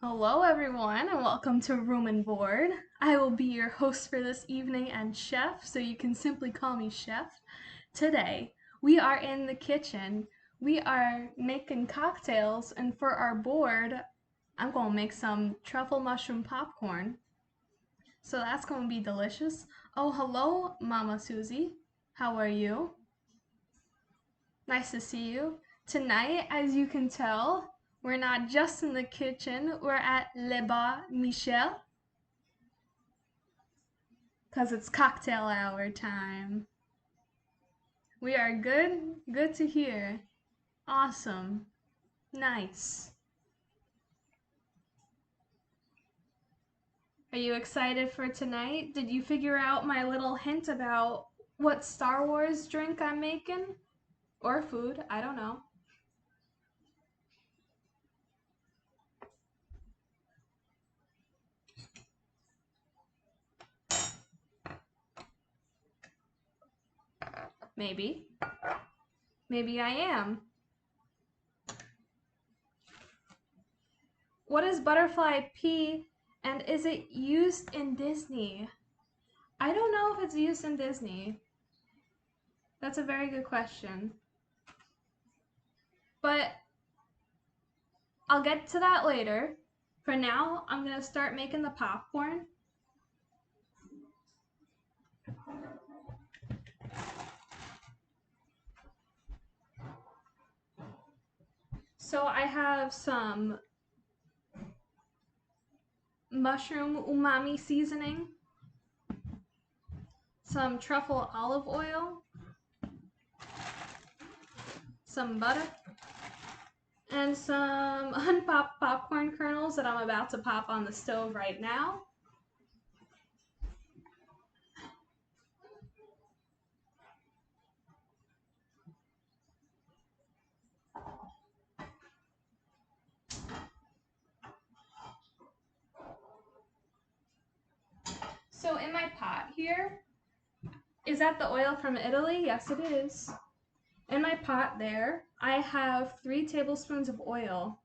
Hello, everyone, and welcome to Room and Board. I will be your host for this evening and chef, so you can simply call me Chef. Today, we are in the kitchen. We are making cocktails, and for our board, I'm going to make some truffle mushroom popcorn. So that's going to be delicious. Oh, hello, Mama Susie. How are you? Nice to see you. Tonight, as you can tell, we're not just in the kitchen, we're at Le Bar Michel, because it's cocktail hour time. We are good? Good to hear. Awesome. Nice. Are you excited for tonight? Did you figure out my little hint about what Star Wars drink I'm making? Or food, I don't know. Maybe. Maybe I am. What is butterfly pea and is it used in Disney? I don't know if it's used in Disney. That's a very good question. But I'll get to that later. For now, I'm going to start making the popcorn. So I have some mushroom umami seasoning, some truffle olive oil, some butter, and some unpopped popcorn kernels that I'm about to pop on the stove right now. So in my pot here, is that the oil from Italy? Yes, it is. In my pot there, I have 3 tablespoons of oil.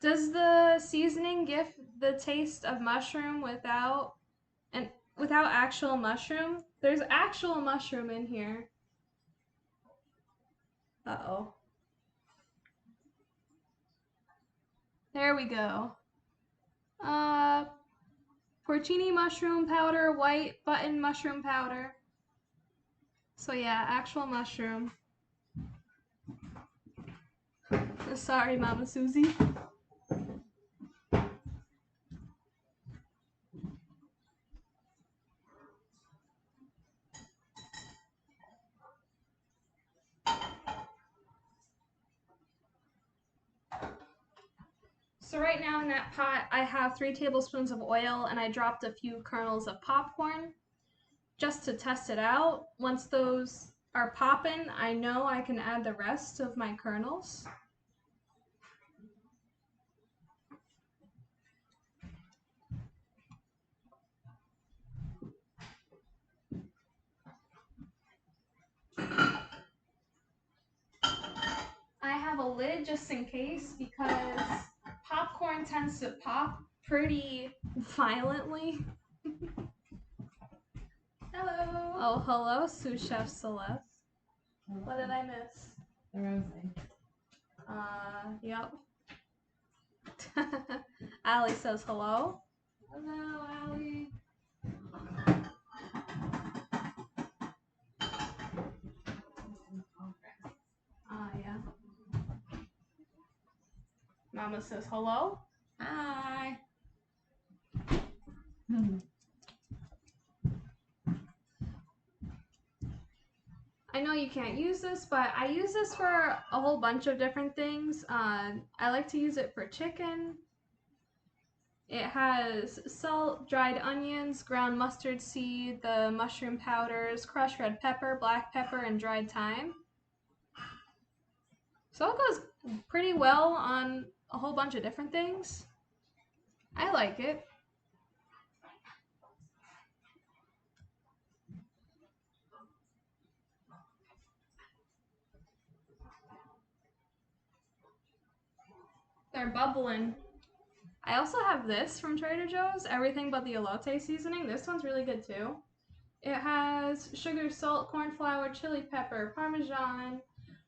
Does the seasoning give the taste of mushroom without actual mushroom? There's actual mushroom in here. Uh-oh. There we go. Porcini mushroom powder, white button mushroom powder. So yeah, actual mushroom. Sorry, Mama Susie. So right now in that pot, I have 3 tablespoons of oil and I dropped a few kernels of popcorn just to test it out. Once those are popping, I know I can add the rest of my kernels. I have a lid just in case because popcorn tends to pop pretty violently. Hello. Oh, hello, sous chef Celeste. What did I miss? The rosé. Yep. Allie says hello. Hello, Allie. Yeah. Mama says hello. Hi. I know you can't use this, but I use this for a whole bunch of different things. I like to use it for chicken. It has salt, dried onions, ground mustard seed, the mushroom powders, crushed red pepper, black pepper, and dried thyme. So it goes pretty well on a whole bunch of different things. I like it. They're bubbling. I also have this from Trader Joe's, everything but the elote seasoning. This one's really good too. It has sugar, salt, corn flour, chili pepper, parmesan,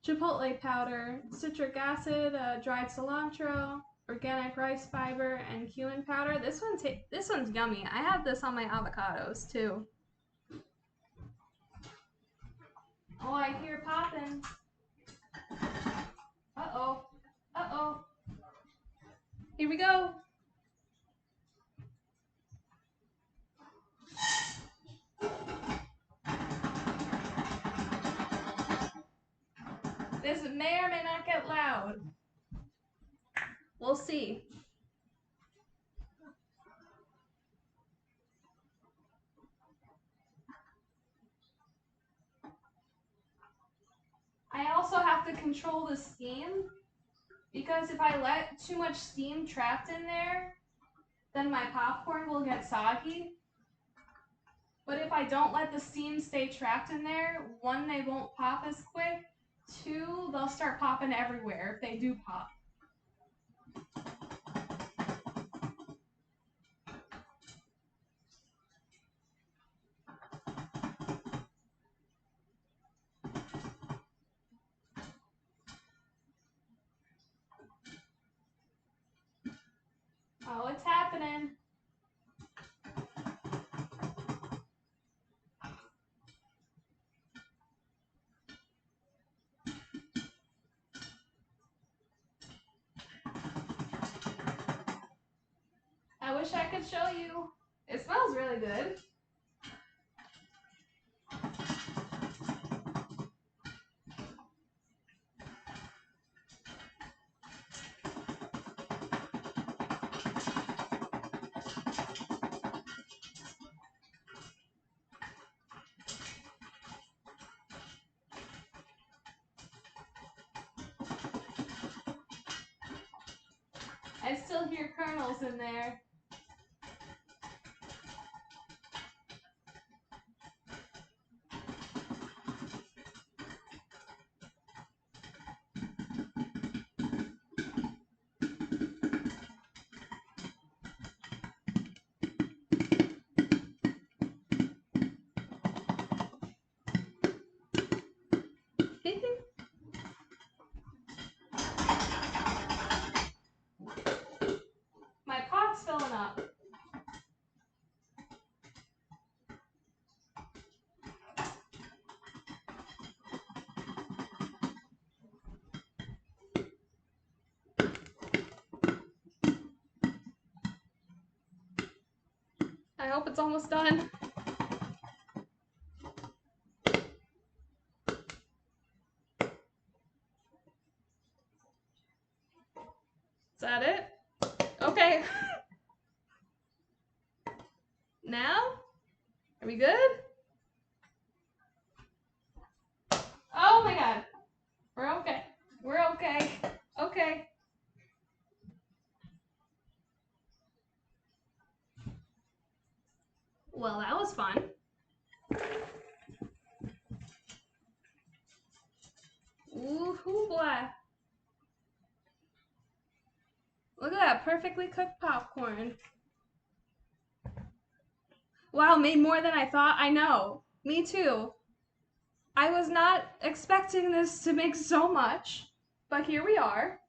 chipotle powder, citric acid, dried cilantro, organic rice fiber, and cumin powder. This one's yummy. I have this on my avocados too. Oh, I hear popping. Uh-oh. Uh-oh. Here we go. This may or may not get loud. We'll see. I also have to control the steam because if I let too much steam trapped in there, then my popcorn will get soggy. But if I don't let the steam stay trapped in there, one, they won't pop as quick. Two, they'll start popping everywhere if they do pop. Oh, it's happening. I wish I could show you. It smells really good. I still hear kernels in there. My pot's filling up. I hope it's almost done. Is that it? Okay. Now? Are we good? Oh my god. We're okay. We're okay. Okay. Well, that was fun. Ooh, boy. Look at that perfectly cooked popcorn. Wow, made more than I thought. I know. Me too. I was not expecting this to make so much, but here we are.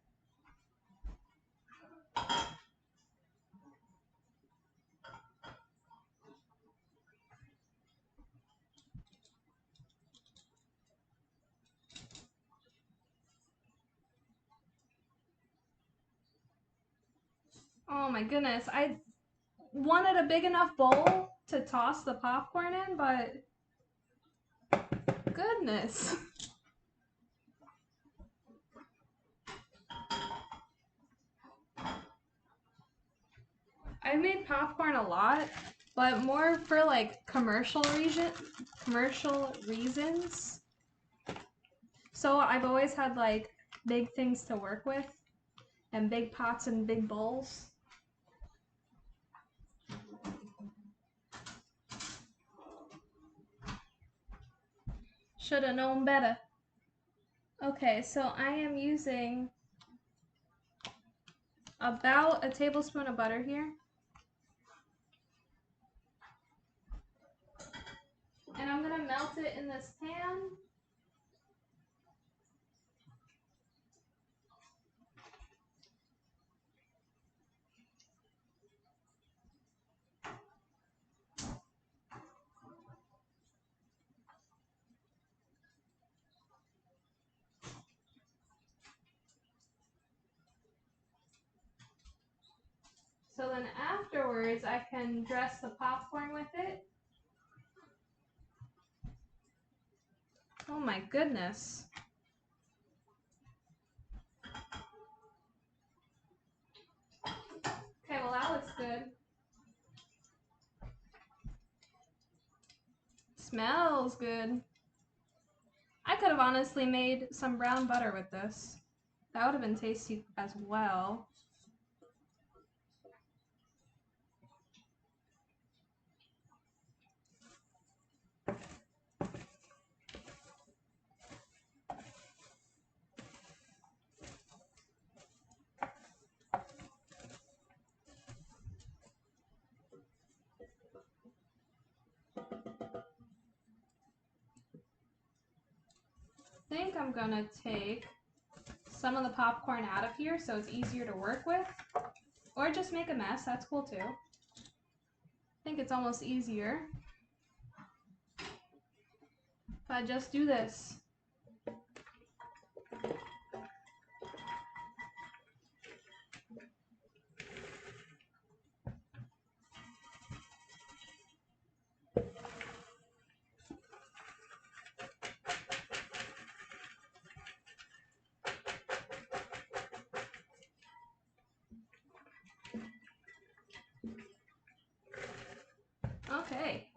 Oh my goodness. I wanted a big enough bowl to toss the popcorn in, but goodness. I've made popcorn a lot, but more for like commercial reasons. So I've always had like big things to work with and big pots and big bowls. Should have known better. Okay, so I am using about a tablespoon of butter here. And I'm gonna melt it in this pan. So then afterwards, I can dress the popcorn with it. Oh my goodness. Okay, well that looks good. Smells good. I could have honestly made some brown butter with this. That would have been tasty as well. I think I'm gonna take some of the popcorn out of here so it's easier to work with. Or just make a mess, that's cool too. I think it's almost easier if I just do this. Okay.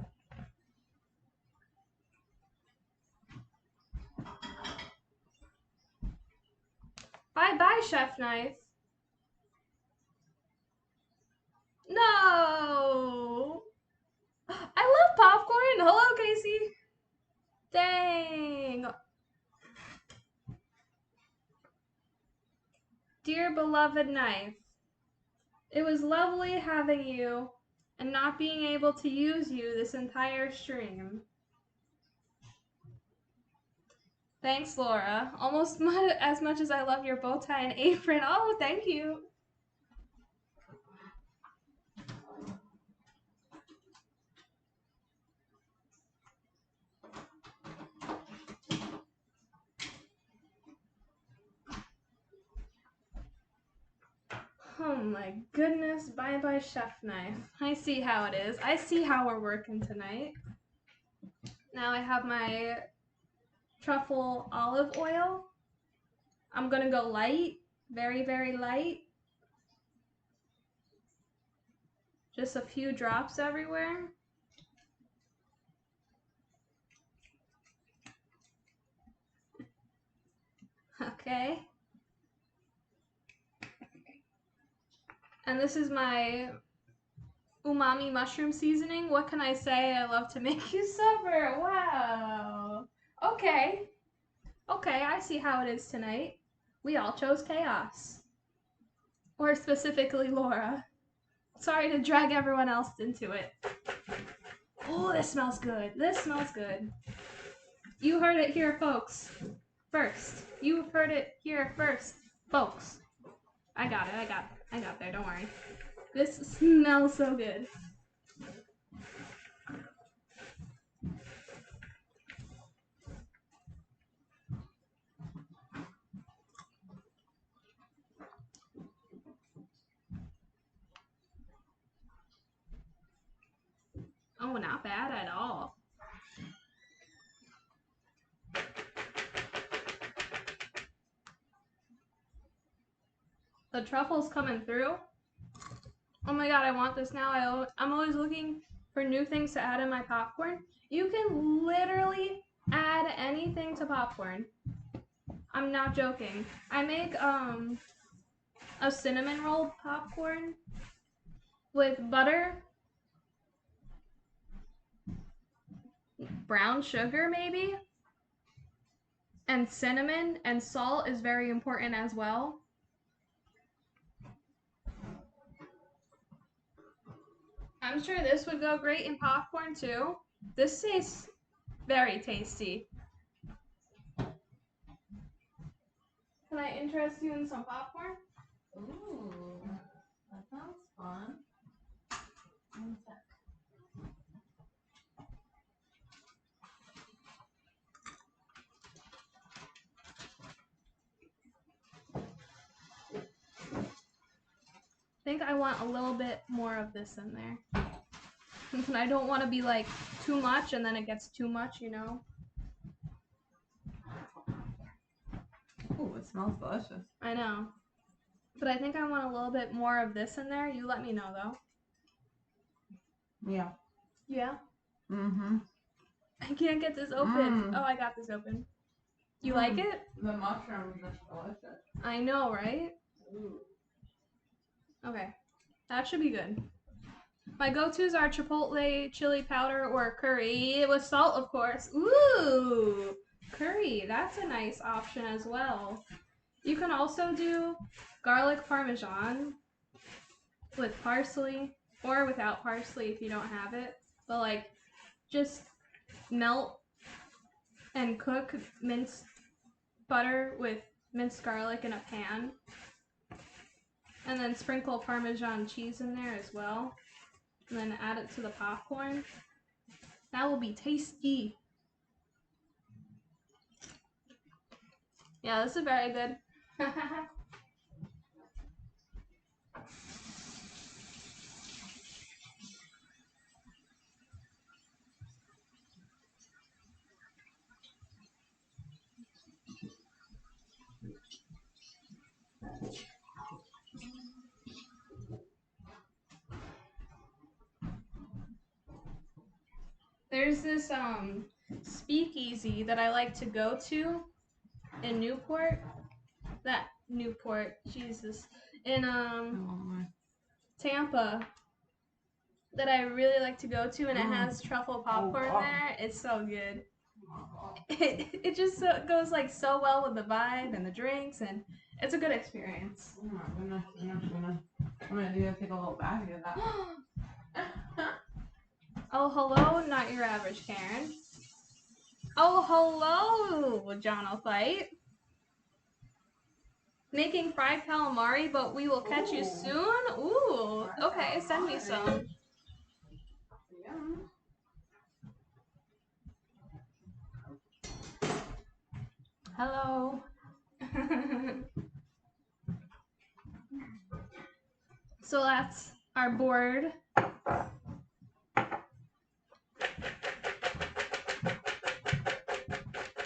Bye-bye, chef knife. No! I love popcorn. Hello, Casey. Dang. Dear beloved knife, it was lovely having you and not being able to use you this entire stream. Thanks, Laura. Almost as much as I love your bow tie and apron. Oh, thank you. Oh my goodness, bye-bye chef knife. I see how it is. I see how we're working tonight. Now I have my truffle olive oil. I'm gonna go light, very, very light. Just a few drops everywhere. Okay. And this is my umami mushroom seasoning. What can I say? I love to make you suffer. Wow. Okay. Okay, I see how it is tonight. We all chose chaos. Or specifically Laura. Sorry to drag everyone else into it. Oh, this smells good. This smells good. You heard it here, folks. First. You heard it here first, folks. I got there, don't worry. This smells so good. Oh, not bad at all. The truffle's coming through. Oh my god, I want this now. I'm always looking for new things to add in my popcorn. You can literally add anything to popcorn. I'm not joking. I make a cinnamon roll popcorn with butter, brown sugar maybe, and cinnamon, and salt is very important as well. I'm sure this would go great in popcorn too. This tastes very tasty. Can I interest you in some popcorn? Ooh, that sounds fun. One sec. I think I want a little bit more of this in there. And I don't want to be like too much and then it gets too much, you know? Ooh, it smells delicious. I know. But I think I want a little bit more of this in there. You let me know though. Yeah. Yeah? Mm-hmm. I can't get this open. Oh, I got this open. You like it? The mushrooms are delicious. I know, right? Ooh. Okay. That should be good. My go-tos are chipotle, chili powder, or curry with salt, of course. Ooh, curry. That's a nice option as well. You can also do garlic parmesan with parsley or without parsley if you don't have it. But like, just melt and cook minced butter with minced garlic in a pan. And then sprinkle Parmesan cheese in there as well. And then add it to the popcorn. That will be tasty. Yeah, this is very good. There's this speakeasy that I like to go to in Newport. Jesus. In Tampa that I really like to go to, and it has truffle popcorn there. It's so good. It just goes like so well with the vibe and the drinks, and it's a good experience. Oh my goodness, goodness. I'm gonna do take a little bag of that. Oh, hello, not your average Karen. Oh, hello, John O'Fight. Making fried calamari, but we will catch you soon? Ooh, okay, send me some. Yum. Hello. So that's our board.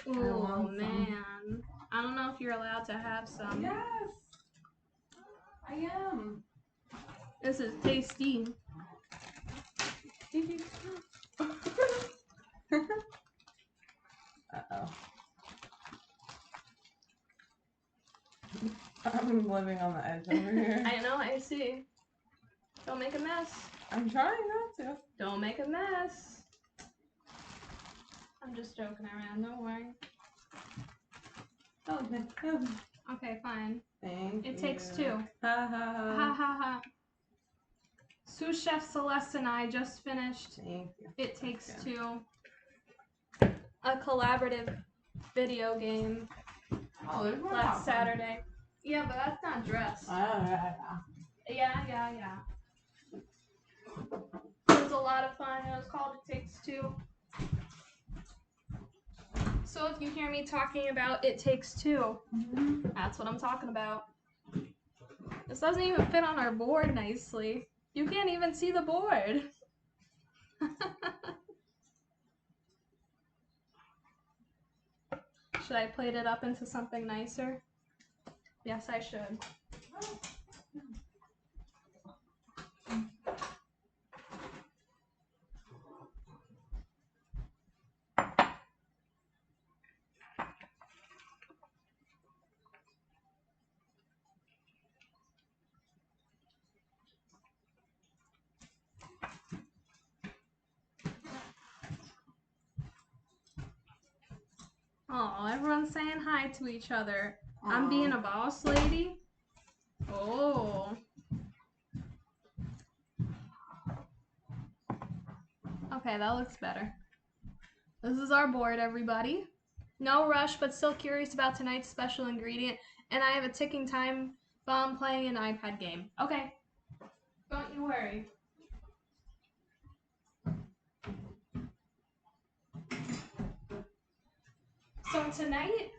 Ooh, man. I don't know if you're allowed to have some. Yes. I am. This is tasty. Uh-oh. I'm living on the edge over here. I know, I see. Don't make a mess. I'm trying not to. Don't make a mess. I'm just joking around, don't worry. Oh, thank you. Okay, fine. Thank you. It takes two. Ha ha ha. Ha ha ha. Sous Chef Celeste and I just finished Thank you. It Takes Two, a collaborative video game Oh, there's more last popcorn. Saturday. Yeah, but that's not dressed. Yeah. It was a lot of fun. It was called It Takes Two. So if you hear me talking about It Takes Two, that's what I'm talking about. This doesn't even fit on our board nicely. You can't even see the board. Should I plate it up into something nicer? Yes, I should. Oh, everyone's saying hi to each other. I'm being a boss lady. Oh. Okay, that looks better. This is our board, everybody. No rush, but still curious about tonight's special ingredient. And I have a ticking time bomb playing an iPad game. Okay, don't you worry. So tonight,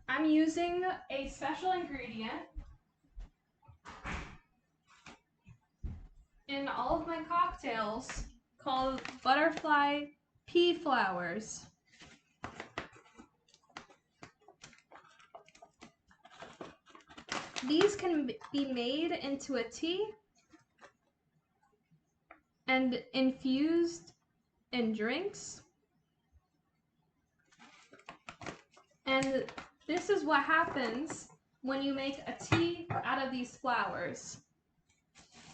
I'm using a special ingredient in all of my cocktails called butterfly pea flowers. These can be made into a tea and infused in drinks. And this is what happens when you make a tea out of these flowers.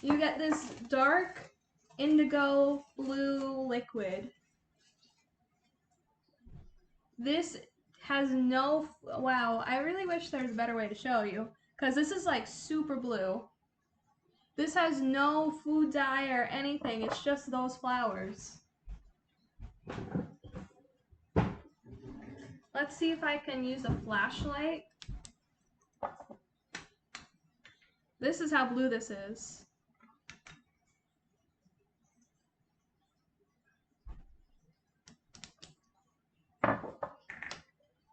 You get this dark indigo blue liquid. This has no, wow, I really wish there was a better way to show you, because this is like super blue. This has no food dye or anything, it's just those flowers. Let's see if I can use a flashlight. This is how blue this is.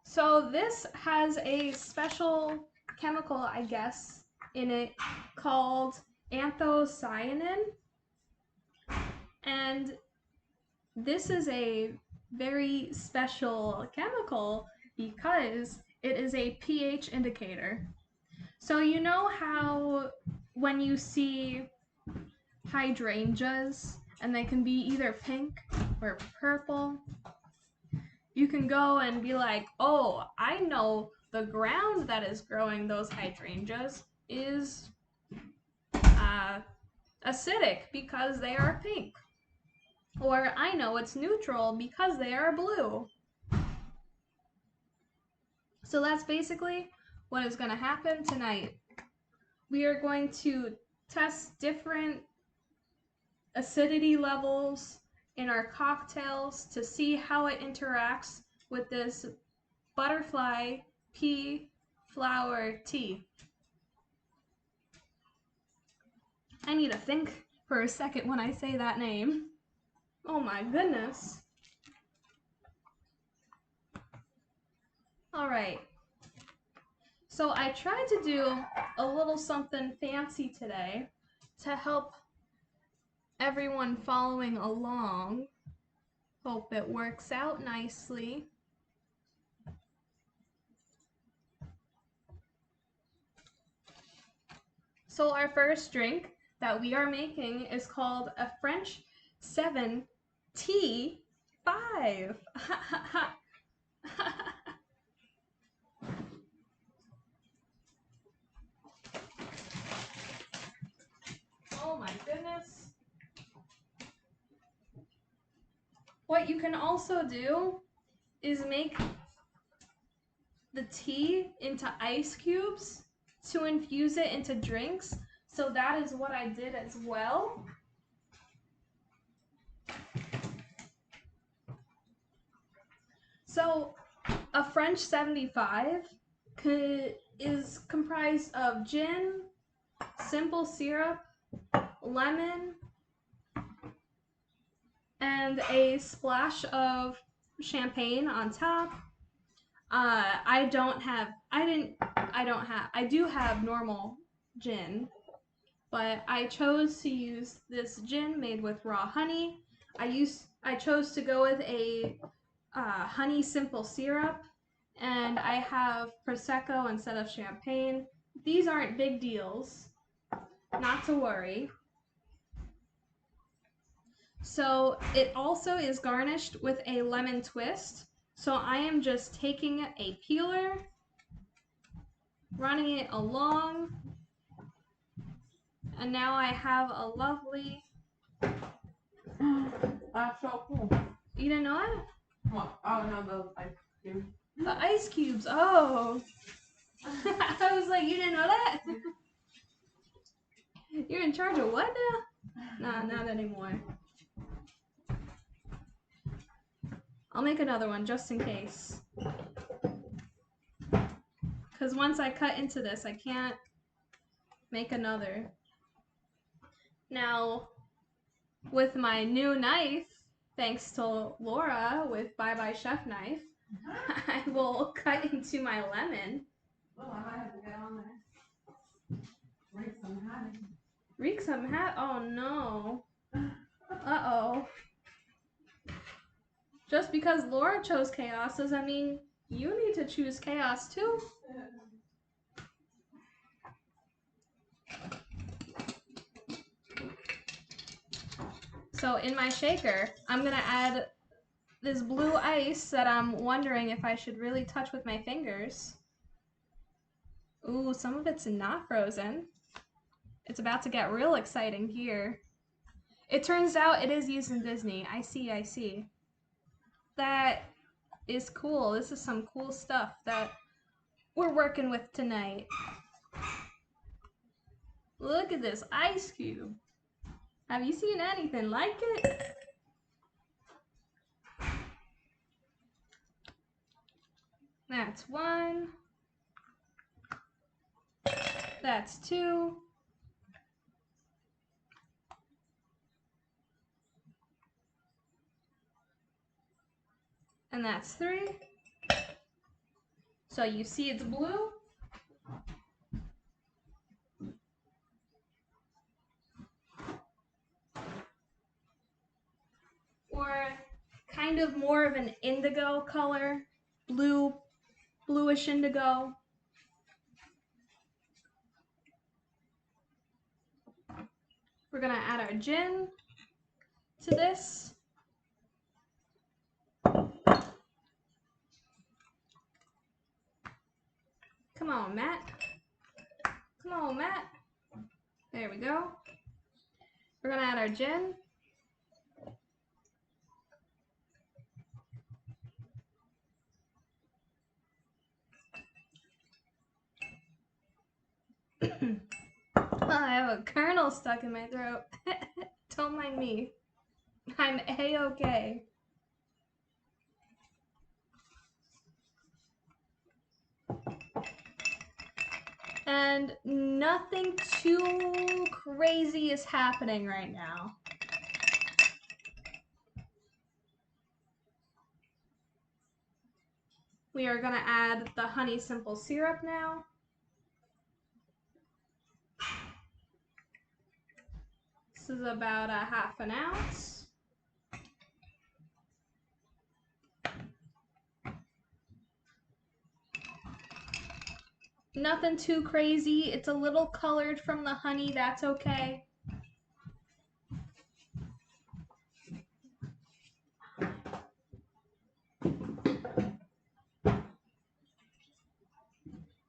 So this has a special chemical, I guess, in it called anthocyanin. And this is a very special chemical because it is a pH indicator. So you know how when you see hydrangeas and they can be either pink or purple, you can go and be like, oh, I know the ground that is growing those hydrangeas is acidic because they are pink. Or I know it's neutral because they are blue. So that's basically what is going to happen tonight. We are going to test different acidity levels in our cocktails to see how it interacts with this butterfly pea flower tea. I need to think for a second when I say that name. Oh my goodness. All right. So I tried to do a little something fancy today to help everyone following along. Hope it works out nicely. So our first drink that we are making is called a French 7 T5. Oh my goodness. What you can also do is make the tea into ice cubes to infuse it into drinks. So that is what I did as well. So a French 75 is comprised of gin, simple syrup, lemon, and a splash of champagne on top. I do have normal gin, but I chose to use this gin made with raw honey. I chose to go with a honey simple syrup, and I have Prosecco instead of champagne. These aren't big deals, not to worry. So it also is garnished with a lemon twist. So I am just taking a peeler, running it along, and now I have a lovely... That's so cool. You didn't know it? What? Oh no, the ice cube. The ice cubes, oh. I was like, you didn't know that? You're in charge of what now? Nah, not anymore. I'll make another one just in case. Because once I cut into this, I can't make another. Now, with my new knife, thanks to Laura with Bye Bye Chef Knife, I will cut into my lemon. Oh, I might have to get on there. Wreak some havoc. Wreak some hat? Oh no. Uh-oh. Just because Laura chose chaos doesn't mean you need to choose chaos too. So in my shaker, I'm gonna add this blue ice that I'm wondering if I should really touch with my fingers. Ooh, some of it's not frozen. It's about to get real exciting here. It turns out it is used in Disney. I see. That is cool. This is some cool stuff that we're working with tonight. Look at this ice cube. Have you seen anything like it? That's one. That's two. And that's three. So you see it's blue. Or kind of more of an indigo color, bluish indigo. We're gonna add our gin to this. Come on, Matt. Come on, Matt. There we go. We're gonna add our gin. I have a kernel stuck in my throat. Don't mind me. I'm A-okay. And nothing too crazy is happening right now. We are gonna add the honey simple syrup now. This is about a half an ounce. Nothing too crazy. It's a little colored from the honey, that's okay.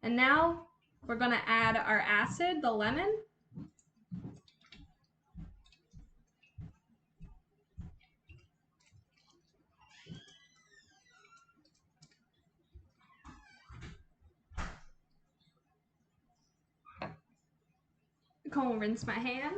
And now we're gonna add our acid, the lemon. Go and rinse my hand.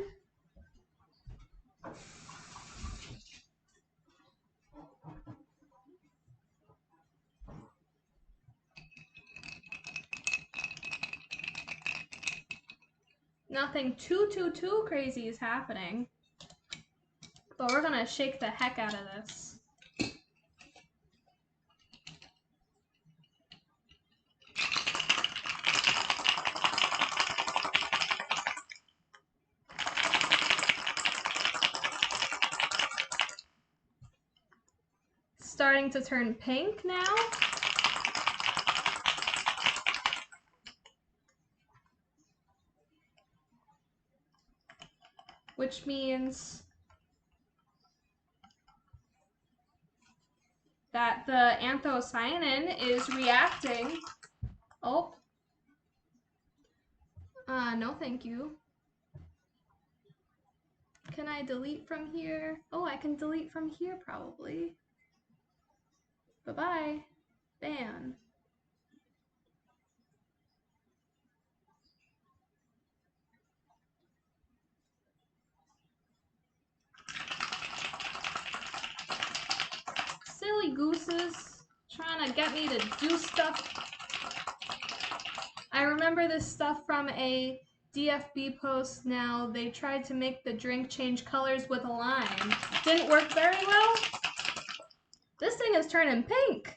Nothing too crazy is happening. But we're gonna shake the heck out of this. Starting to turn pink now. Which means that the anthocyanin is reacting. Oh. No thank you. Can I delete from here? Oh, I can delete from here probably. Bye-bye. Ban. Silly gooses trying to get me to do stuff. I remember this stuff from a DFB post now. They tried to make the drink change colors with a lime. Didn't work very well. This thing is turning pink.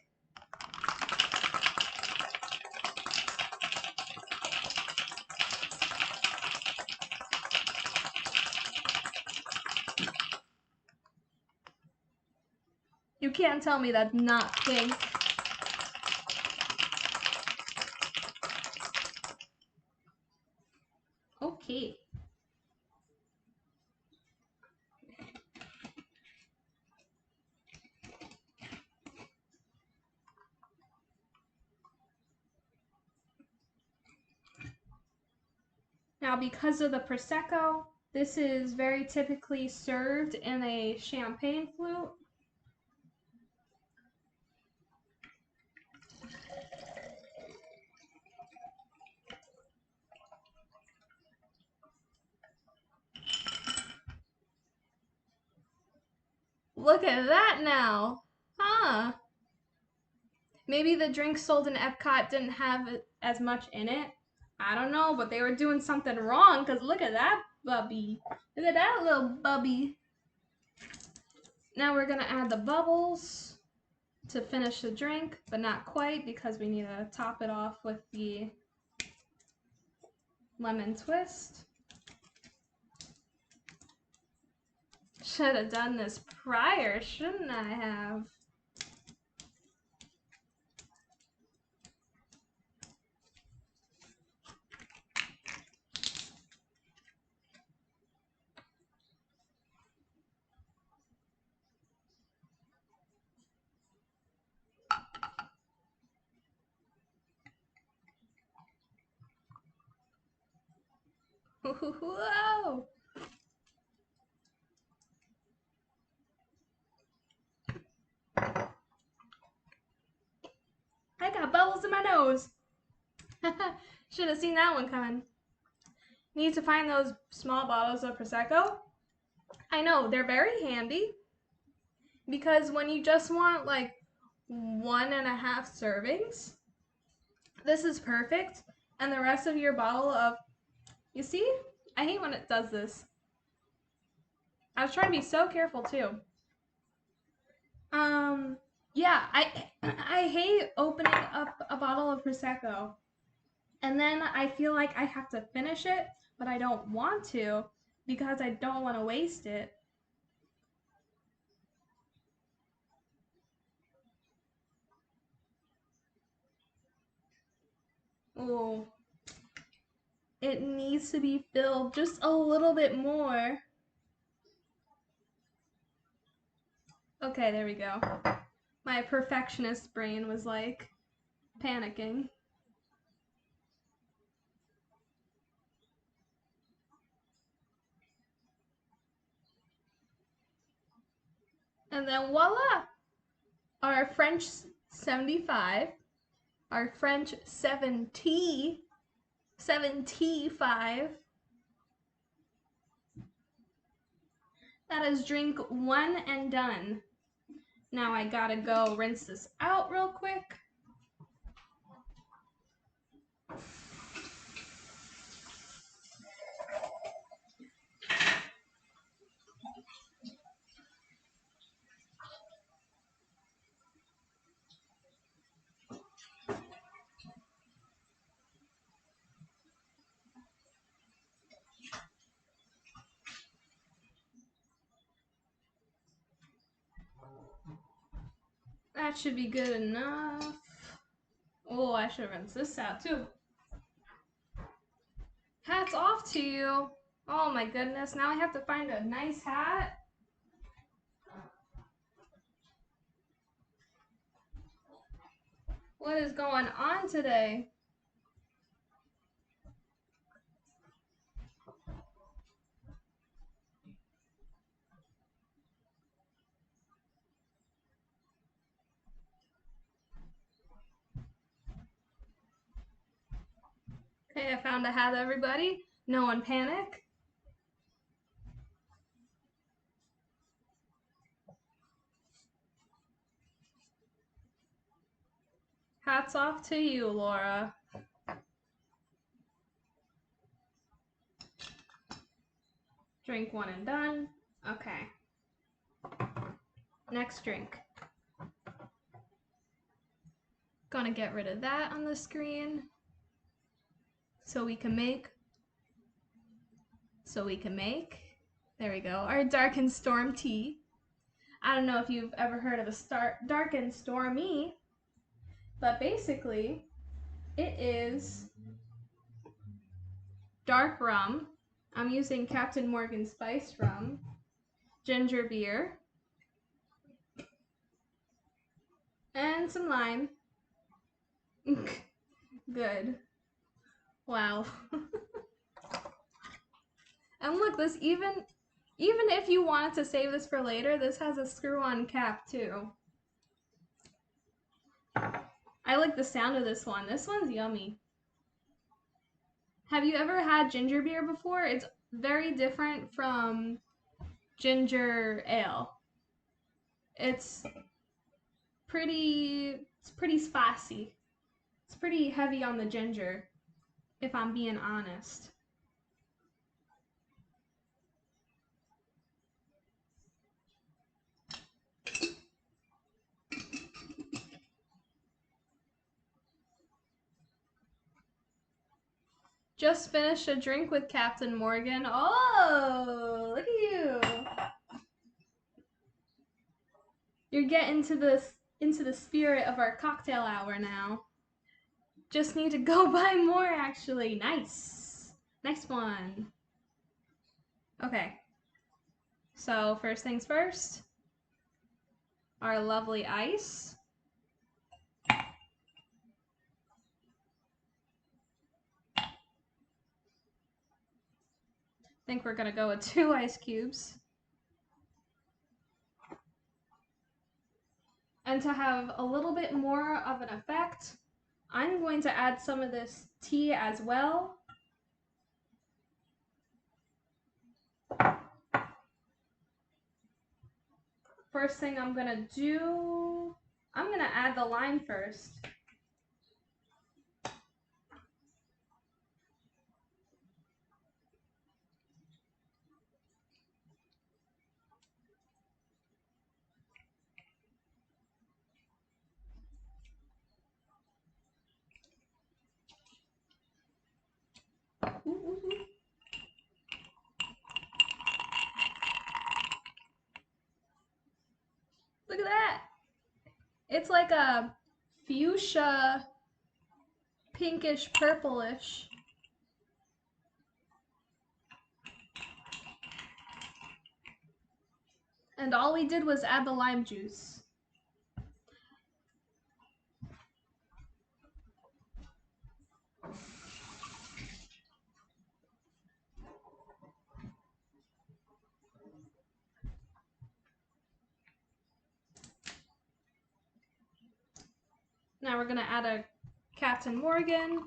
You can't tell me that's not pink. Okay. Now, because of the Prosecco, this is very typically served in a champagne flute. Look at that now, huh? Maybe the drink sold in Epcot didn't have as much in it. I don't know, but they were doing something wrong, because look at that bubby. Look at that little bubby. Now we're gonna add the bubbles to finish the drink, but not quite because we need to top it off with the lemon twist. Should have done this prior, shouldn't I have? Whoa! I got bubbles in my nose. Should have seen that one coming. Need to find those small bottles of Prosecco. I know, they're very handy because when you just want like 1.5 servings, this is perfect. And the rest of your bottle of, you see? I hate when it does this. I was trying to be so careful too. Yeah, I hate opening up a bottle of Prosecco and then I feel like I have to finish it, but I don't want to because I don't want to waste it. Oh, it needs to be filled just a little bit more. Okay, there we go. My perfectionist brain was like panicking. And then voila! Our French 75, our French 75. That is drink 1 and done. Now I gotta go rinse this out real quick. That should be good enough. Oh, I should rinse this out too. Hats off to you. Oh my goodness, now I have to find a nice hat. What is going on today? Okay, I found a hat, everybody. No one panic. Hats off to you, Laura. Drink one and done. Okay. Next drink. Gonna get rid of that on the screen so we can make, there we go, our Dark and Storm tea. I don't know if you've ever heard of a Dark and Stormy, but basically it is dark rum. I'm using Captain Morgan spiced rum, ginger beer, and some lime. Good. Wow. And look, this even if you wanted to save this for later, this has a screw-on cap too. I like the sound of this one. This one's yummy. Have you ever had ginger beer before? It's very different from ginger ale. It's pretty spicy. It's pretty heavy on the ginger, if I'm being honest. Just finished a drink with Captain Morgan. Oh, look at you. You're getting into the spirit of our cocktail hour now. Just need to go buy more, actually. Nice. Next one. Okay. So first things first, our lovely ice. I think we're gonna go with 2 ice cubes. And to have a little bit more of an effect, I'm going to add some of this tea as well. First thing I'm gonna do, I'm gonna add the lime first. Look at that. It's like a fuchsia, pinkish, purplish. And all we did was add the lime juice. Now we're gonna add a Captain Morgan.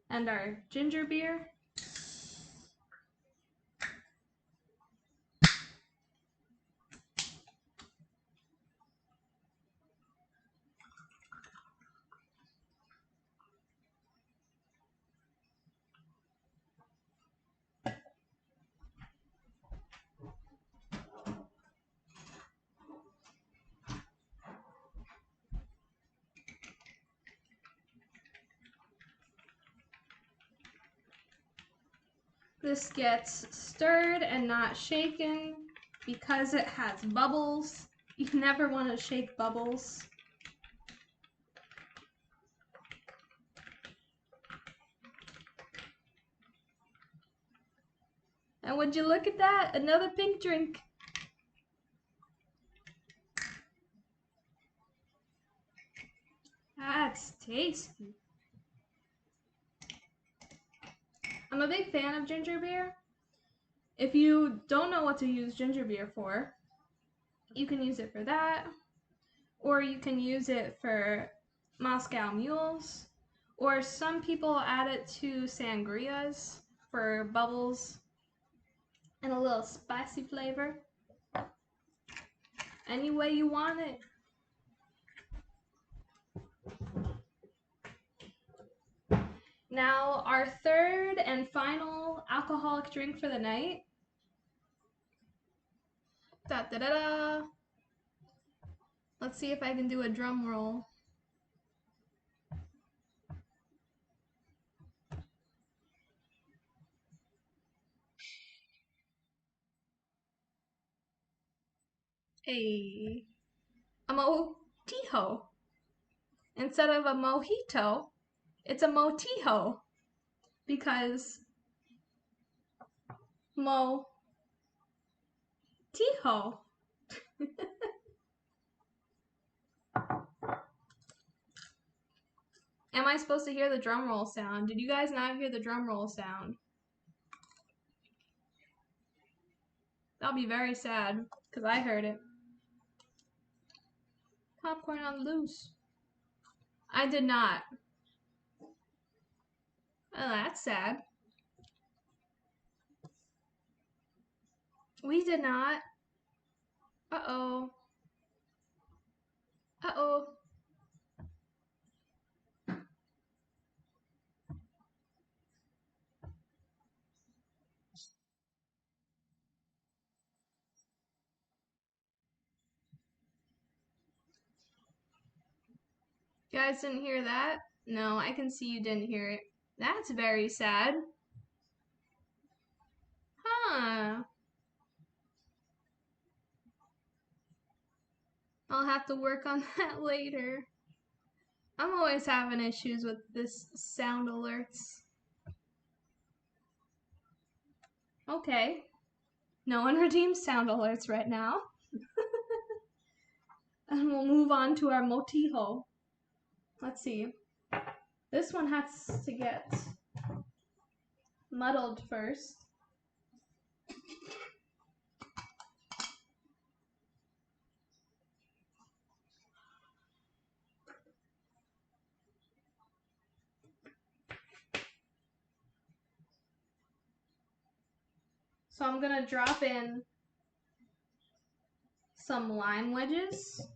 And our ginger beer. This gets stirred and not shaken because it has bubbles. You never want to shake bubbles. And would you look at that? Another pink drink. That's tasty. I'm a big fan of ginger beer. If you don't know what to use ginger beer for, you can use it for that, or you can use it for Moscow mules, or some people add it to sangrias for bubbles and a little spicy flavor. Any way you want it. Now, our third and final alcoholic drink for the night. Da da da da. Let's see if I can do a drum roll. A motijo. Instead of a mojito, it's a motijo. Because motijo. Am I supposed to hear the drum roll sound? Did you guys not hear the drum roll sound? That'll be very sad, because I heard it. Popcorn on the loose. I did not. Oh, that's sad. We did not. Uh-oh. Uh-oh. You guys didn't hear that? No, I can see you didn't hear it. That's very sad. Huh. I'll have to work on that later. I'm always having issues with this sound alerts. Okay. No one redeems sound alerts right now. And we'll move on to our motijo. Let's see. This one has to get muddled first. So I'm gonna drop in some lime wedges.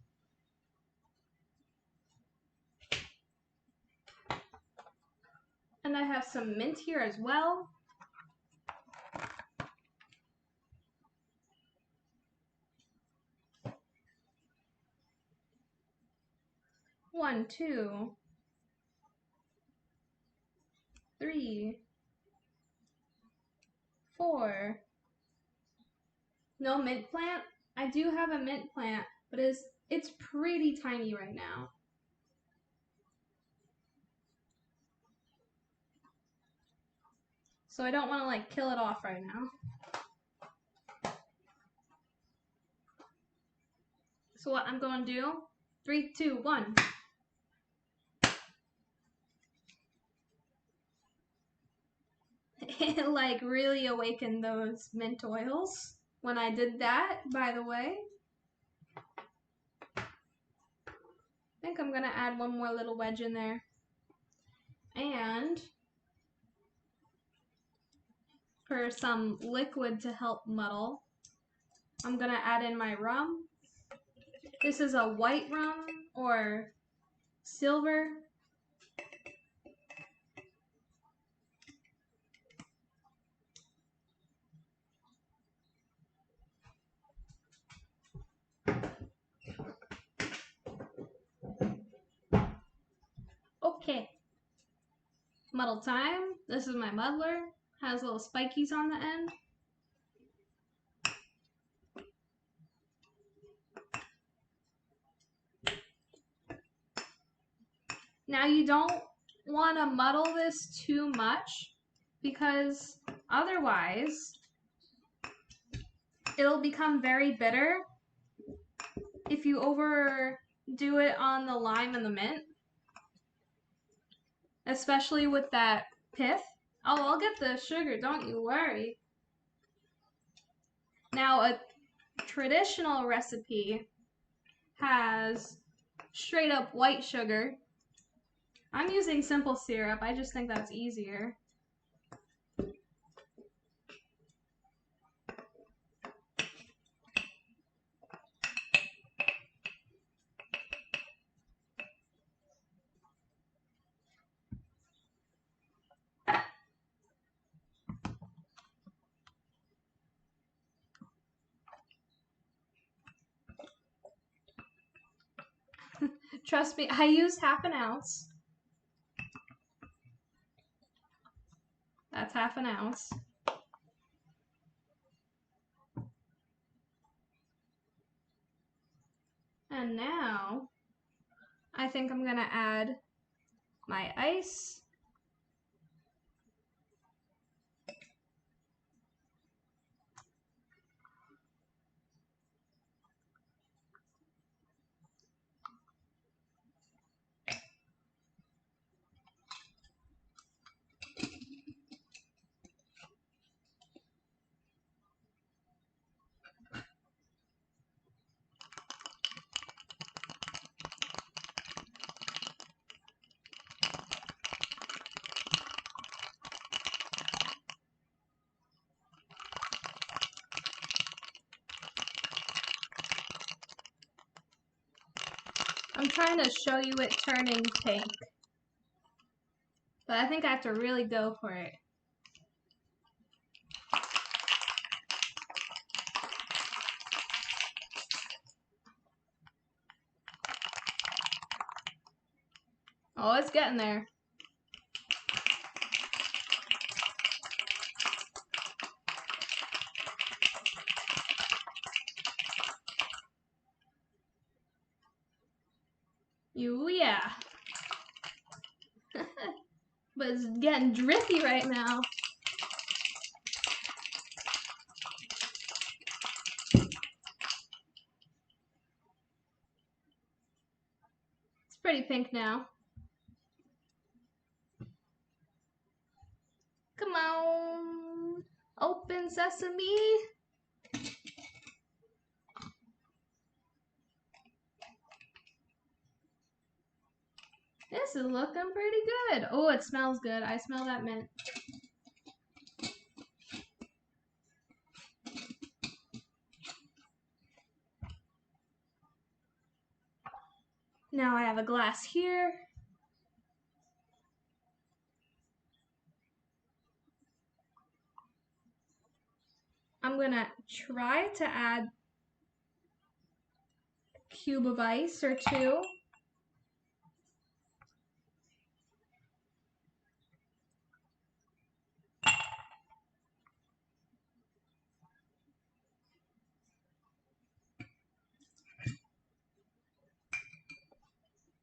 And I have some mint here as well. One, two, three, four. No mint plant? I do have a mint plant, but it's pretty tiny right now. So I don't want to like kill it off right now. So what I'm going to do, 3, 2, 1. It like really awakened those mint oils when I did that, by the way. I think I'm going to add one more little wedge in there. And for some liquid to help muddle, I'm going to add in my rum. This is a white rum or silver. Okay. Muddle time. This is my muddler. Has little spikies on the end. Now you don't want to muddle this too much because otherwise it'll become very bitter if you overdo it on the lime and the mint, especially with that pith. Oh, I'll get the sugar, don't you worry. Now, a traditional recipe has straight up white sugar. I'm using simple syrup. I just think that's easier. Trust me, I used half an ounce. That's half an ounce. And now, I think I'm gonna add my ice. I'm trying to show you it turning pink. But I think I have to really go for it. Oh, it's getting there. Yeah. But it's getting drippy right now. It's pretty pink now. Come on. Open sesame. This is looking pretty good. Oh, it smells good. I smell that mint. Now I have a glass here. I'm gonna try to add a cube of ice or two.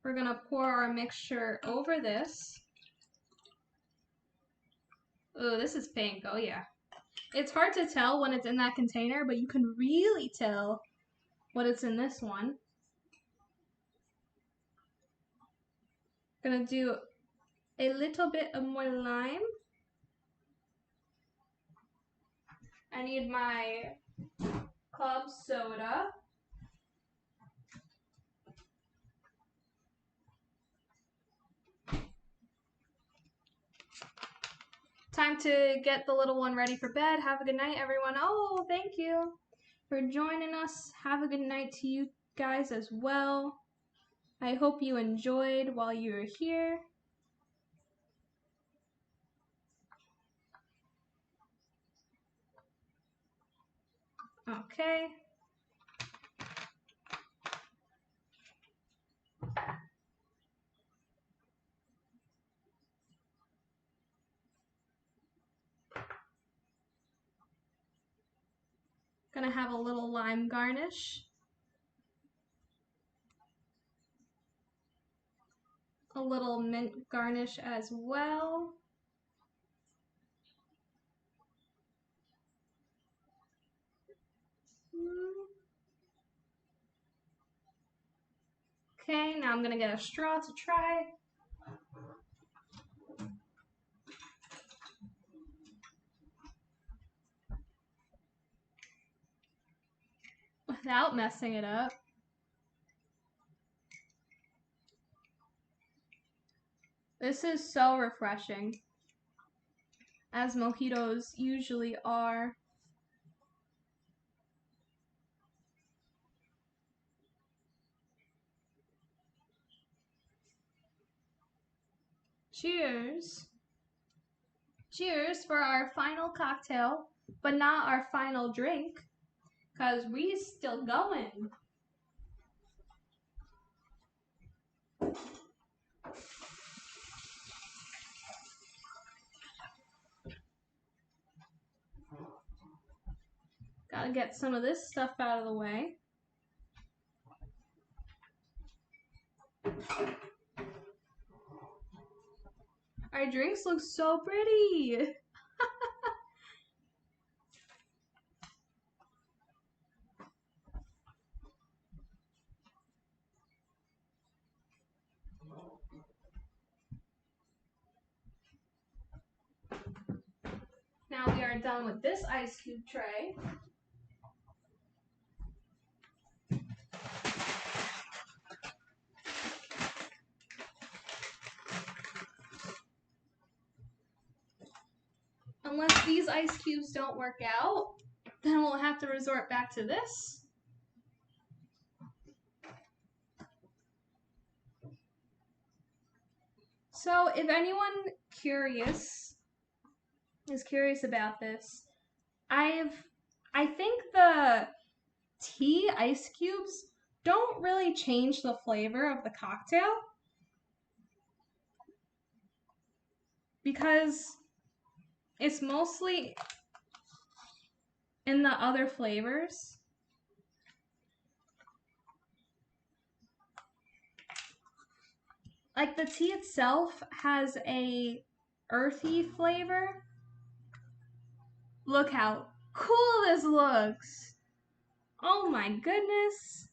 We're gonna pour our mixture over this. Oh, this is pink. Oh yeah. It's hard to tell when it's in that container, but you can really tell what it's in this one. Gonna do a little bit of more lime. I need my club soda. Time to get the little one ready for bed. Have a good night, everyone. Oh, thank you for joining us. Have a good night to you guys as well. I hope you enjoyed while you were here. Okay. Gonna have a little lime garnish. A little mint garnish as well. Okay, now I'm gonna get a straw to try. Without messing it up. This is so refreshing, as mojitos usually are. Cheers. Cheers for our final cocktail, but not our final drink, because we still going. gonna get some of this stuff out of the way. Our drinks look so pretty. Now we are done with this ice cube tray. Unless these ice cubes don't work out, then we'll have to resort back to this. So if anyone is curious about this, I think the tea ice cubes don't really change the flavor of the cocktail because it's mostly in the other flavors. Like the tea itself has a earthy flavor. Look how cool this looks. Oh my goodness.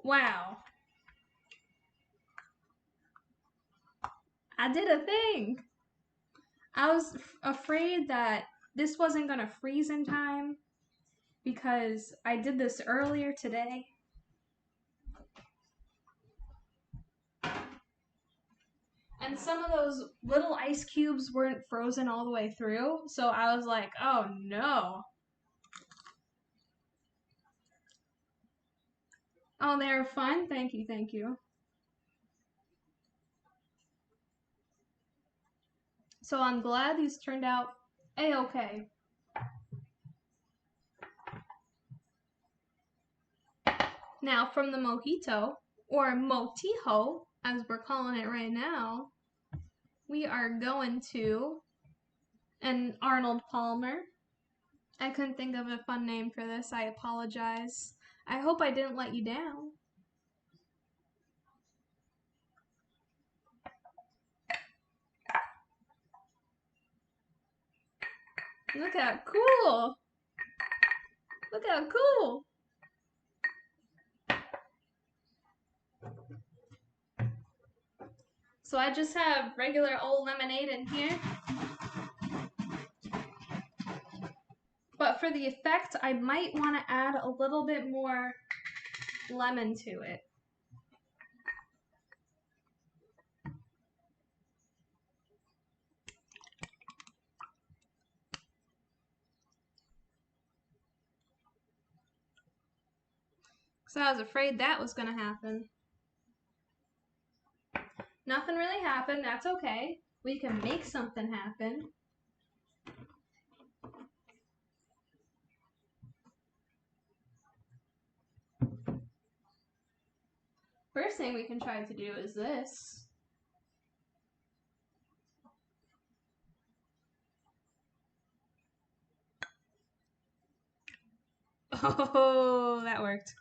Wow. I did a thing. I was afraid that this wasn't gonna freeze in time because I did this earlier today. And some of those little ice cubes weren't frozen all the way through, so I was like, oh no. Oh, they're fun? Thank you, thank you. So I'm glad these turned out a-okay. Now from the mojito, or motijo, as we're calling it right now, we are going to an Arnold Palmer. I couldn't think of a fun name for this. I apologize. I hope I didn't let you down. Look how cool! Look how cool! So I just have regular old lemonade in here. But for the effect, I might want to add a little bit more lemon to it. So I was afraid that was going to happen. Nothing really happened. That's okay. We can make something happen. First thing we can try to do is this. Oh, that worked.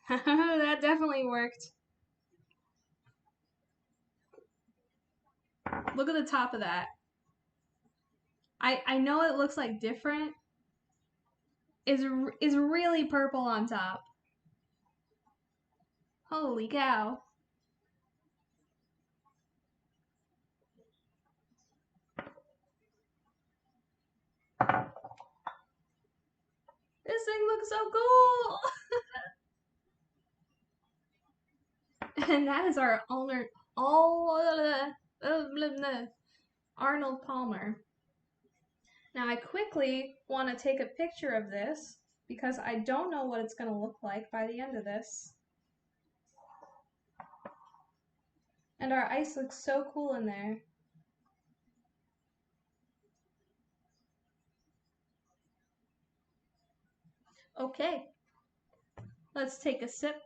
That definitely worked. Look at the top of that. I know it looks like different. Is really purple on top. Holy cow. This thing looks so cool. And that is our Arnold Palmer. Now I quickly want to take a picture of this because I don't know what it's going to look like by the end of this. And our ice looks so cool in there. Okay, let's take a sip.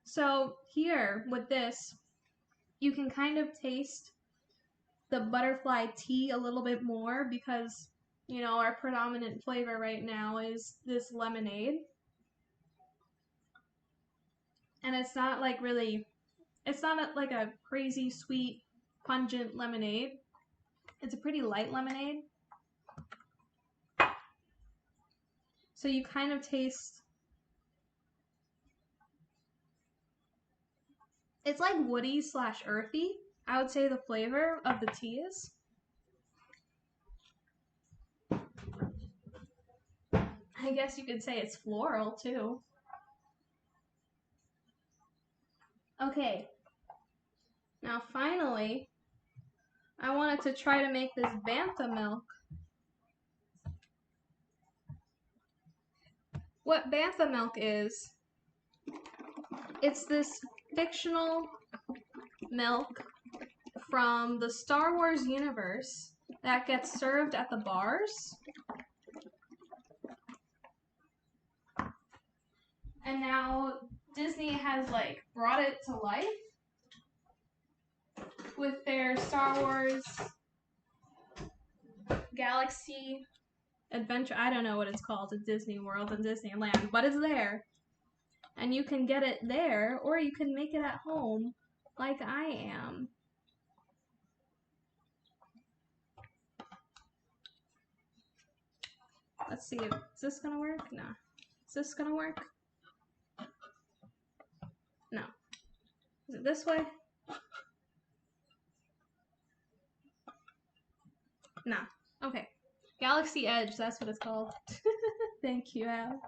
So here with this, you can kind of taste the butterfly tea a little bit more because, you know, our predominant flavor right now is this lemonade. And it's not like really, it's not like a crazy sweet, pungent lemonade. It's a pretty light lemonade. So you kind of taste, it's like woody / earthy, I would say the flavor of the tea is. I guess you could say it's floral too. Okay, now finally, I wanted to try to make this Bantha milk. What Bantha milk is, it's this fictional milk from the Star Wars universe that gets served at the bars. And now Disney has like brought it to life with their Star Wars Galaxy Adventure. I don't know what it's called at Disney World and Disneyland, but it's there. And you can get it there, or you can make it at home like I am. Let's see, is this gonna work? No. Is this gonna work? No. Is it this way? No. Okay. Galaxy Edge, that's what it's called. Thank you, Al.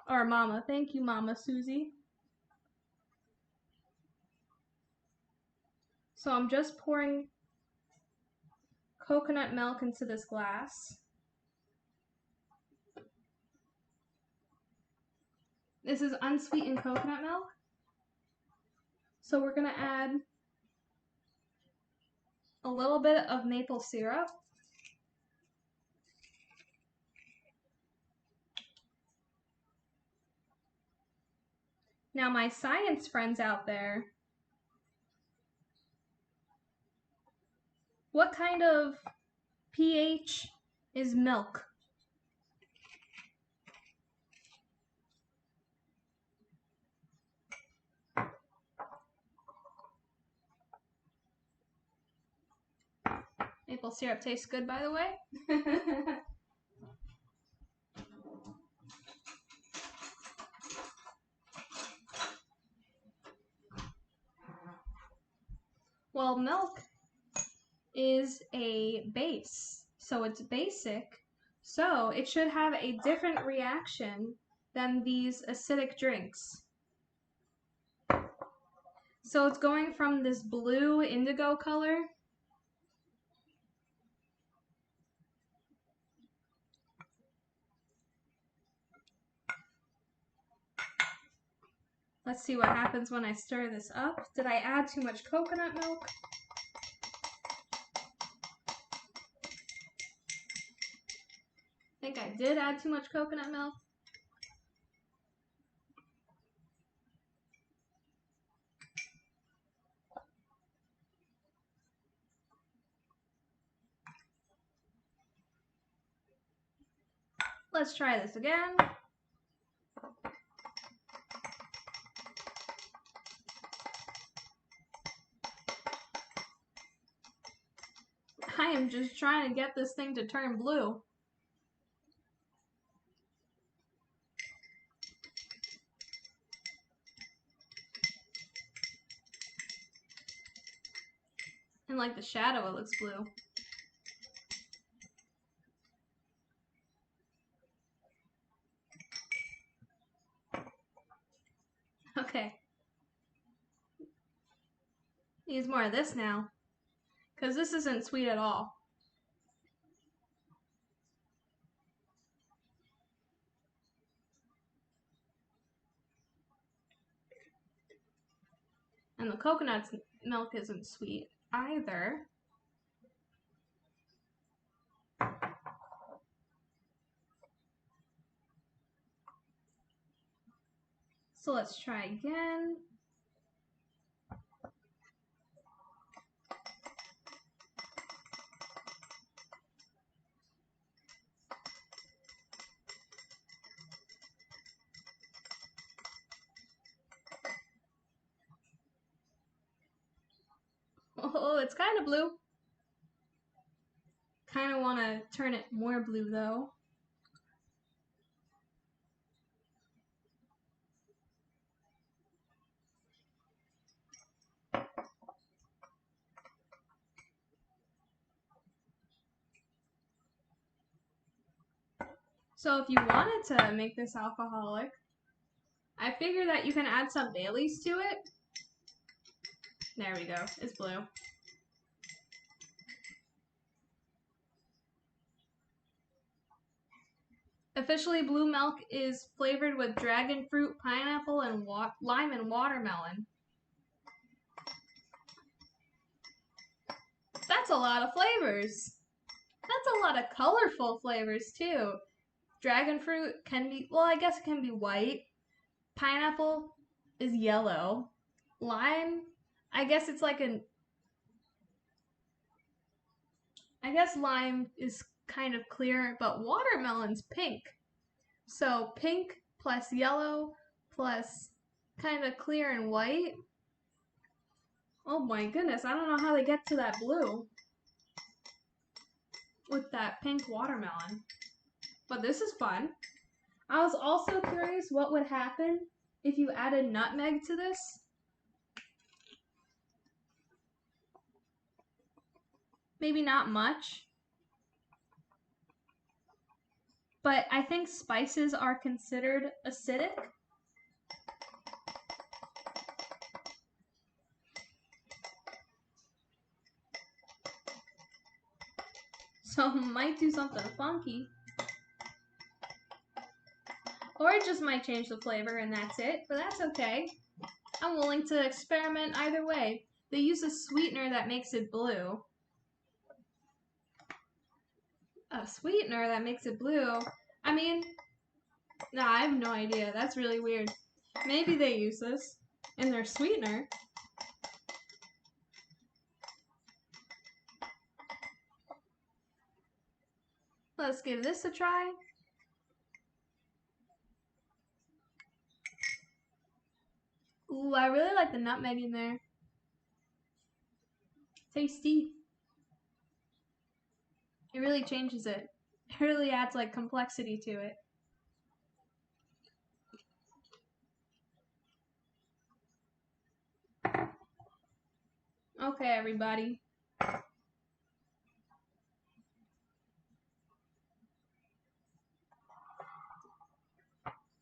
Or Mama. Thank you, Mama Susie. So I'm just pouring coconut milk into this glass. This is unsweetened coconut milk. So we're gonna add a little bit of maple syrup. Now my science friends out there, what kind of pH is milk? Maple syrup tastes good, by the way. Well, milk is a base, so it's basic, so it should have a different reaction than these acidic drinks. So it's going from this blue indigo color Let's see what happens when I stir this up. Did I add too much coconut milk? I think I did add too much coconut milk. Let's try this again. I am just trying to get this thing to turn blue. And like the shadow, it looks blue. Okay. Needs more of this now. Because this isn't sweet at all. And the coconut milk isn't sweet either. So let's try again. Oh, it's kind of blue. Kind of want to turn it more blue though. So if you wanted to make this alcoholic, I figure that you can add some Baileys to it. There we go, it's blue. Officially, blue milk is flavored with dragon fruit, pineapple, and lime and watermelon. That's a lot of flavors. That's a lot of colorful flavors too. Dragon fruit can be, well, I guess it can be white. Pineapple is yellow. Lime, I guess it's like I guess lime is kind of clear, but watermelon's pink. So pink plus yellow plus kind of clear and white. Oh my goodness, I don't know how they get to that blue with that pink watermelon. But this is fun. I was also curious what would happen if you added nutmeg to this. Maybe not much. But I think spices are considered acidic. So might do something funky. Or it just might change the flavor and that's it, but that's okay. I'm willing to experiment either way. They use a sweetener that makes it blue. A sweetener that makes it blue? I mean, nah, I have no idea. That's really weird. Maybe they use this in their sweetener. Let's give this a try. Ooh, I really like the nutmeg in there. Tasty. It really changes it. It really adds like complexity to it. Okay, everybody. I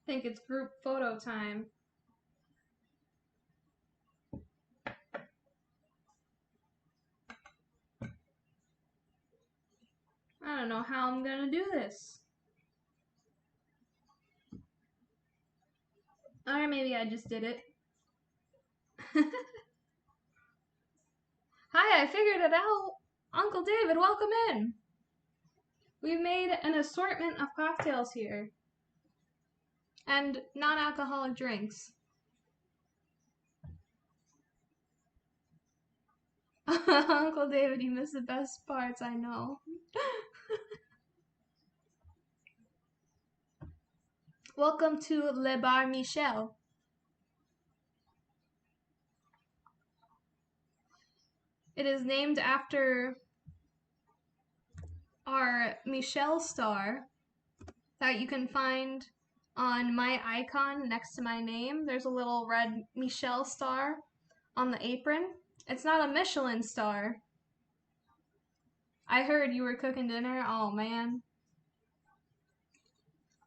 think it's group photo time. I don't know how I'm gonna do this. Or maybe I just did it. Hi, I figured it out. Uncle David, welcome in. We've made an assortment of cocktails here. And non-alcoholic drinks. Uncle David, you missed the best parts, I know. Welcome to Le Bar Michel. It is named after our Michel star that you can find on my icon next to my name. There's a little red Michel star on the apron. It's not a Michelin star. I heard you were cooking dinner. Oh man.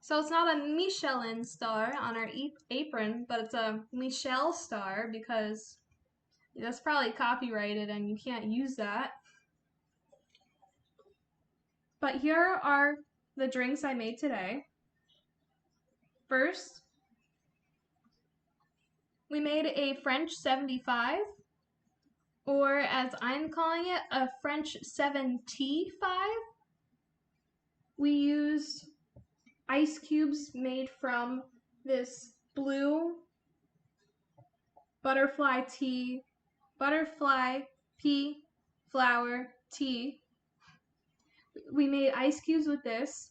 So it's not a Michelin star on our apron, but it's a Michel star because that's probably copyrighted and you can't use that. But here are the drinks I made today. First, we made a French 75, or as I'm calling it, a French 75. We used ice cubes made from this blue butterfly tea, butterfly pea flower tea. We made ice cubes with this,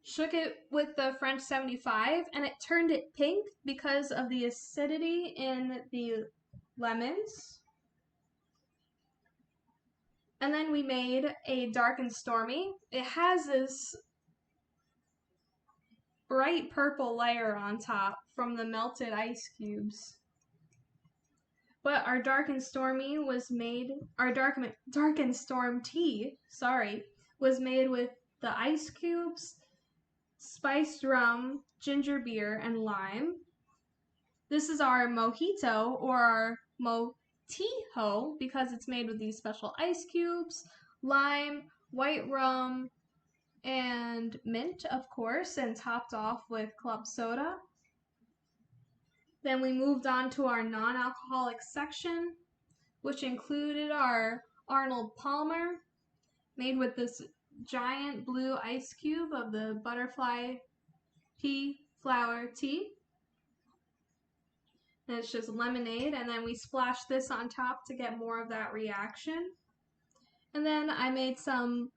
shook it with the French 75, and it turned it pink because of the acidity in the lemons. And then we made a dark and stormy. It has this bright purple layer on top from the melted ice cubes. But our dark and stormy was made, our dark and storm tea, was made with the ice cubes, spiced rum, ginger beer, and lime. This is our mojito, or our motijo, because it's made with these special ice cubes, lime, white rum, and mint, of course, and topped off with club soda. Then we moved on to our non-alcoholic section, which included our Arnold Palmer, made with this giant blue ice cube of the butterfly pea flower tea. And it's just lemonade, and then we splash this on top to get more of that reaction. And then I made some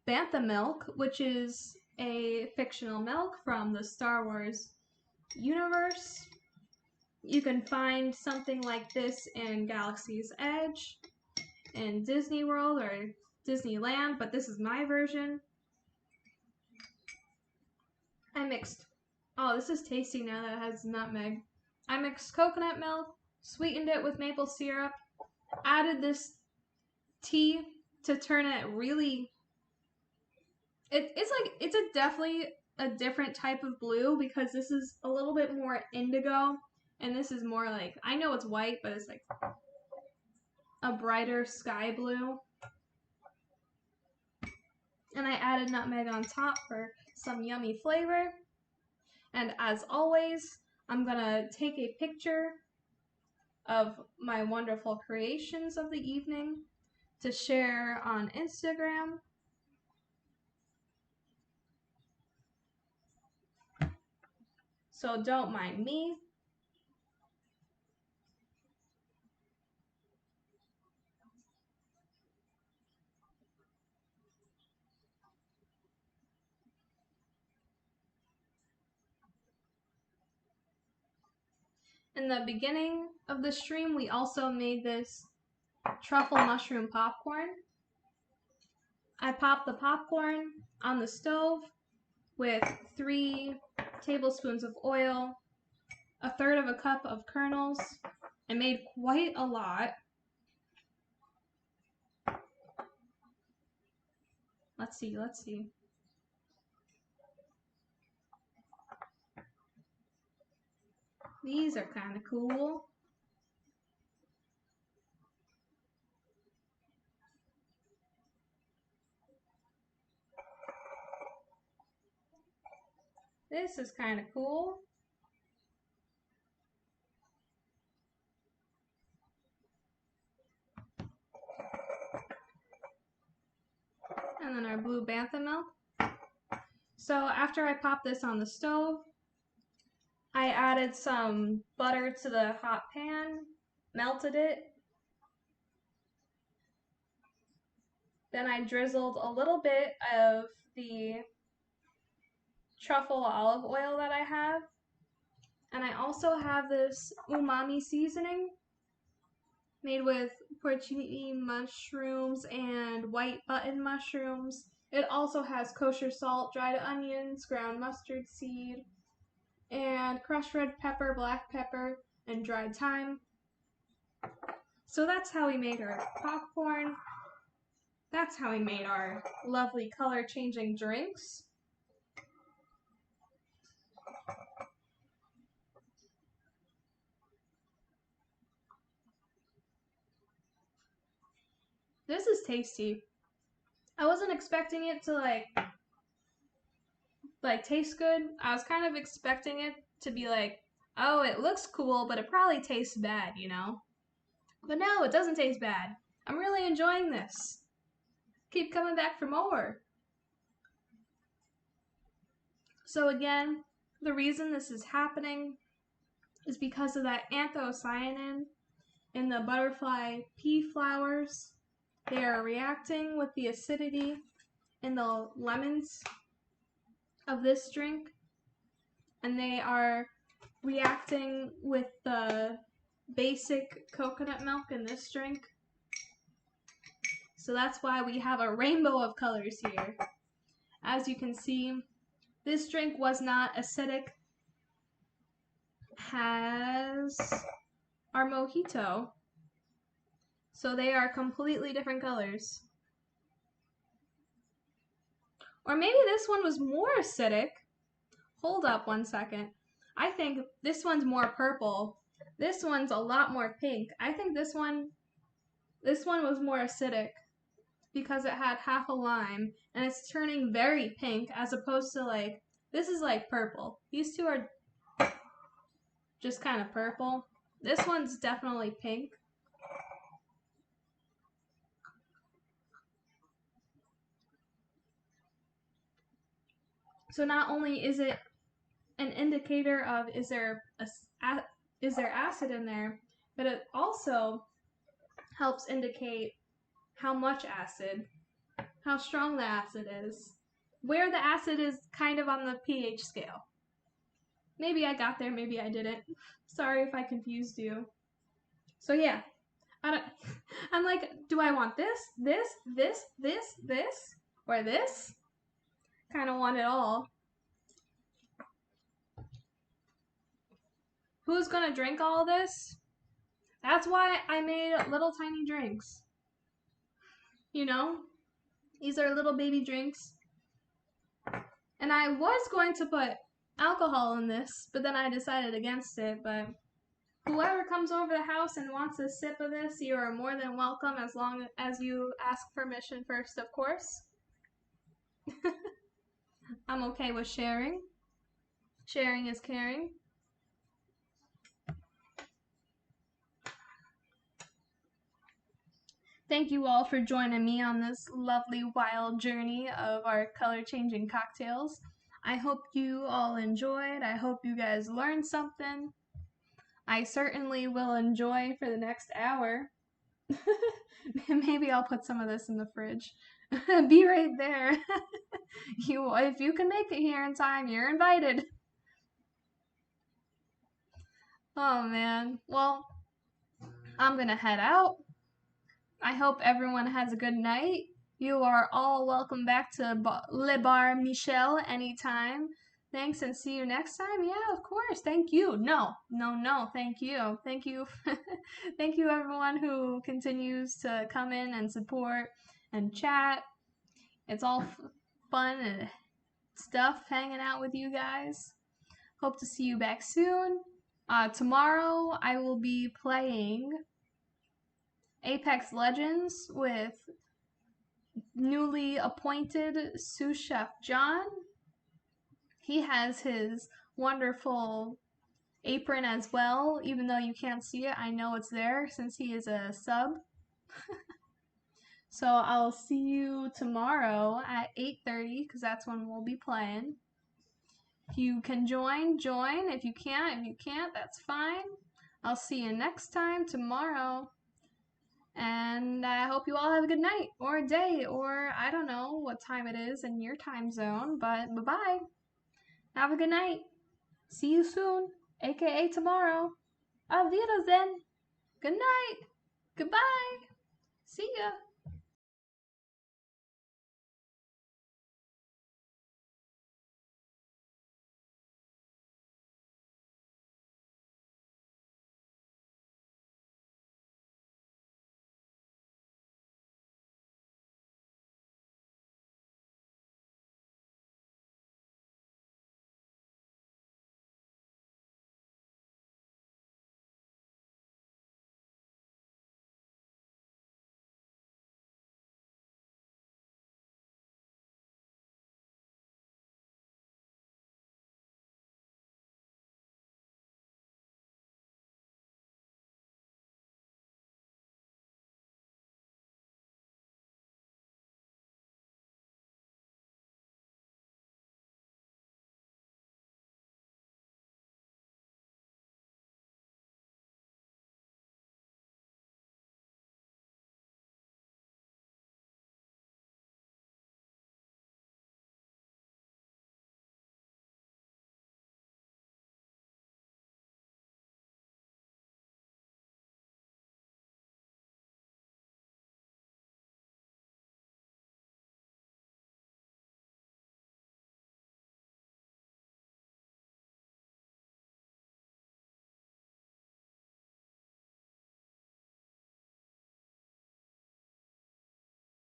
Bantha milk, which is a fictional milk from the Star Wars universe. You can find something like this in Galaxy's Edge, in Disney World or Disneyland, but this is my version. I mixed, oh, this is tasty now that it has nutmeg. I mixed coconut milk, sweetened it with maple syrup, added this tea to turn it really, it's definitely a different type of blue because this is a little bit more indigo and this is more like, I know it's white, but it's like a brighter sky blue. And I added nutmeg on top for some yummy flavor. And as always, I'm gonna take a picture of my wonderful creations of the evening to share on Instagram. So don't mind me. In the beginning of the stream, we also made this truffle mushroom popcorn. I popped the popcorn on the stove with 3 tablespoons of oil, 1/3 of a cup of kernels. I made quite a lot. Let's see. These are kind of cool. This is kind of cool. And then our blue Bantha milk. So after I popped this on the stove, I added some butter to the hot pan, melted it. Then I drizzled a little bit of the truffle olive oil that I have. And I also have this umami seasoning made with porcini mushrooms and white button mushrooms. It also has kosher salt, dried onions, ground mustard seed, and crushed red pepper, black pepper, and dried thyme. So that's how we made our popcorn. That's how we made our lovely color-changing drinks. This is tasty. I wasn't expecting it to like taste good. I was kind of expecting it to be like, oh, it looks cool, but it probably tastes bad, you know? But no, it doesn't taste bad. I'm really enjoying this. Keep coming back for more. So again, the reason this is happening is because of that anthocyanin in the butterfly pea flowers. They are reacting with the acidity in the lemons of this drink, and they are reacting with the basic coconut milk in this drink. So that's why we have a rainbow of colors here. As you can see, this drink was not acidic as our mojito. So they are completely different colors. Or maybe this one was more acidic. Hold up one second. I think this one's more purple. This one's a lot more pink. I think this one was more acidic because it had half a lime and it's turning very pink as opposed to like, this is like purple. These two are just kind of purple. This one's definitely pink. So not only is it an indicator of is there acid in there, but it also helps indicate how much acid, how strong the acid is, where the acid is kind of on the pH scale. Maybe I got there, maybe I didn't. Sorry if I confused you. So yeah, I'm like, do I want this, or this? Kind of want it all. Who's gonna drink all this? That's why I made little tiny drinks. You know? These are little baby drinks. And I was going to put alcohol in this, but then I decided against it. But whoever comes over the house and wants a sip of this, you are more than welcome as long as you ask permission first, of course. I'm okay with sharing. Sharing is caring. Thank you all for joining me on this lovely wild journey of our color changing cocktails. I hope you all enjoyed. I hope you guys learned something. I certainly will enjoy for the next hour. Maybe I'll put some of this in the fridge. Be right there. If you can make it here in time, you're invited. Oh man. Well, I'm gonna head out. I hope everyone has a good night. You are all welcome back to Le Bar Michel anytime. Thanks and see you next time. Yeah, of course. Thank you. No. Thank you. Thank you. Thank you everyone who continues to come in and support and chat. It's all fun and stuff hanging out with you guys. Hope to see you back soon. Tomorrow I will be playing Apex Legends with newly appointed sous chef John. He has his wonderful apron as well, even though you can't see it. I know it's there since he is a sub. So I'll see you tomorrow at 8:30 because that's when we'll be playing. If you can join. If you can't, that's fine. I'll see you next time tomorrow. And I hope you all have a good night or day or I don't know what time it is in your time zone, but bye-bye. Have a good night. See you soon, aka tomorrow. Auf Wiedersehen. Good night. Goodbye. See ya.